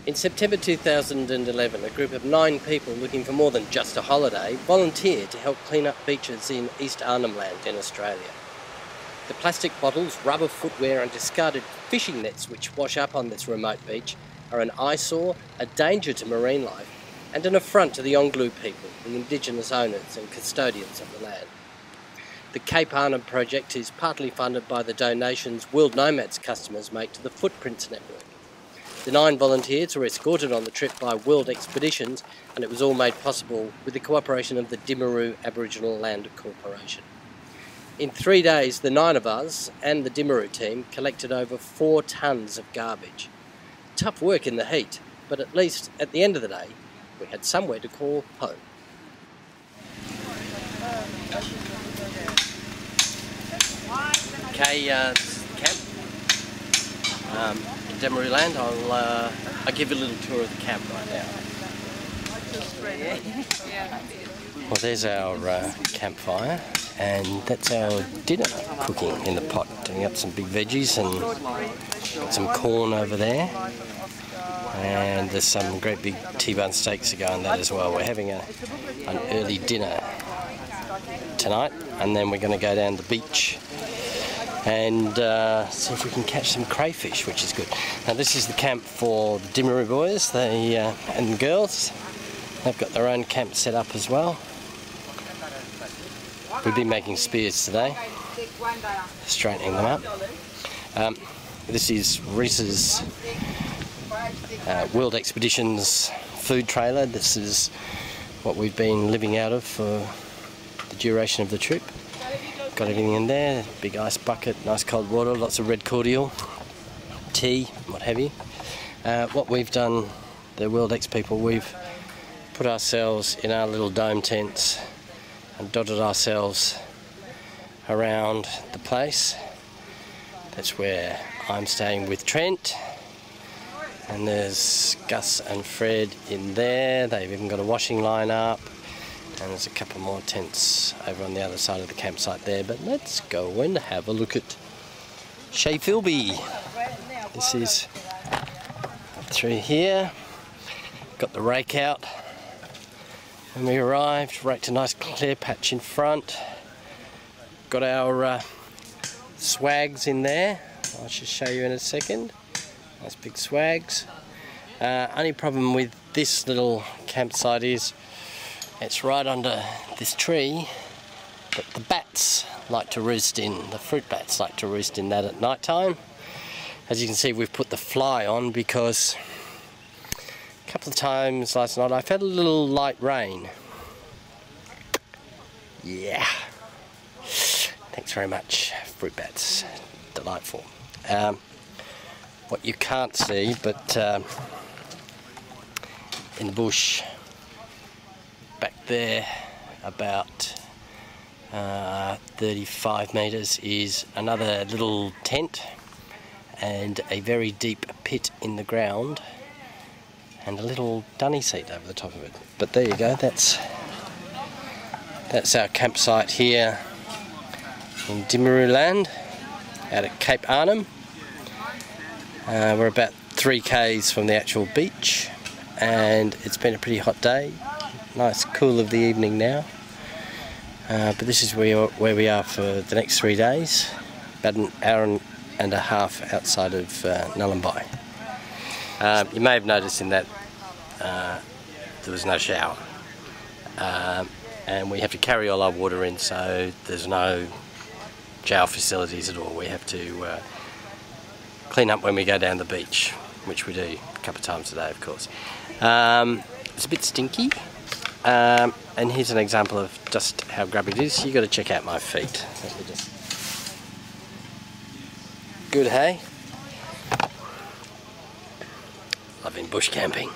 In September 2011, a group of 9 people looking for more than just a holiday volunteered to help clean up beaches in East Arnhem Land in Australia. The plastic bottles, rubber footwear and discarded fishing nets which wash up on this remote beach are an eyesore, a danger to marine life and an affront to the Onglu people, the indigenous owners and custodians of the land. The Cape Arnhem project is partly funded by the donations World Nomads customers make to the Footprints Network. The 9 volunteers were escorted on the trip by World Expeditions, and it was all made possible with the cooperation of the Timaru Aboriginal Land Corporation. In 3 days, the 9 of us and the Timaru team collected over 4 tonnes of garbage. Tough work in the heat, but at least at the end of the day, we had somewhere to call home. Okay, camp. Timaru Land. I'll give you a little tour of the camp right now. Well, there's our campfire, and that's our dinner cooking in the pot. Doing up some big veggies and got some corn over there, and there's some great big T-bone steaks to go on that as well. We're having an early dinner tonight, and then we're going to go down the beach and see if we can catch some crayfish, which is good. Now this is the camp for the Timaru boys and girls. They've got their own camp set up as well. We've been making spears today, straightening them up. This is Reese's World Expeditions food trailer. This is what we've been living out of for the duration of the trip. Got everything in there, big ice bucket, nice cold water, lots of red cordial, tea, what have you. What we've done, the World X people, we've put ourselves in our little dome tents and dotted ourselves around the place. That's where I'm staying with Trent, and there's Gus and Fred in there. They've even got a washing line up. And there's a couple more tents over on the other side of the campsite there, but let's go and have a look at Shea Philby. This is up through here. Got the rake out when we arrived, raked a nice clear patch in front. Got our swags in there, I'll just show you in a second. Nice big swags. Only problem with this little campsite is it's right under this tree that the bats like to roost in, the fruit bats like to roost in that at night time. As you can see, we've put the fly on because a couple of times last night I've had a little light rain. Yeah. Thanks very much, fruit bats. Delightful. What you can't see, but in the bush back there about 35 metres is another little tent and a very deep pit in the ground and a little dunny seat over the top of it. But there you go, that's our campsite here in Timaru Land out at Cape Arnhem. We're about 3 k's from the actual beach, and it's been a pretty hot day. Nice cool of the evening now, but this is where we are for the next 3 days, about an hour and a half outside of Nullumbi. You may have noticed in that there was no shower, and we have to carry all our water in, so there's no shower facilities at all. We have to clean up when we go down the beach, which we do a couple of times a day, of course. It's a bit stinky. And here's an example of just how grubby it is. You got to check out my feet. Good, hey? Loving bush camping.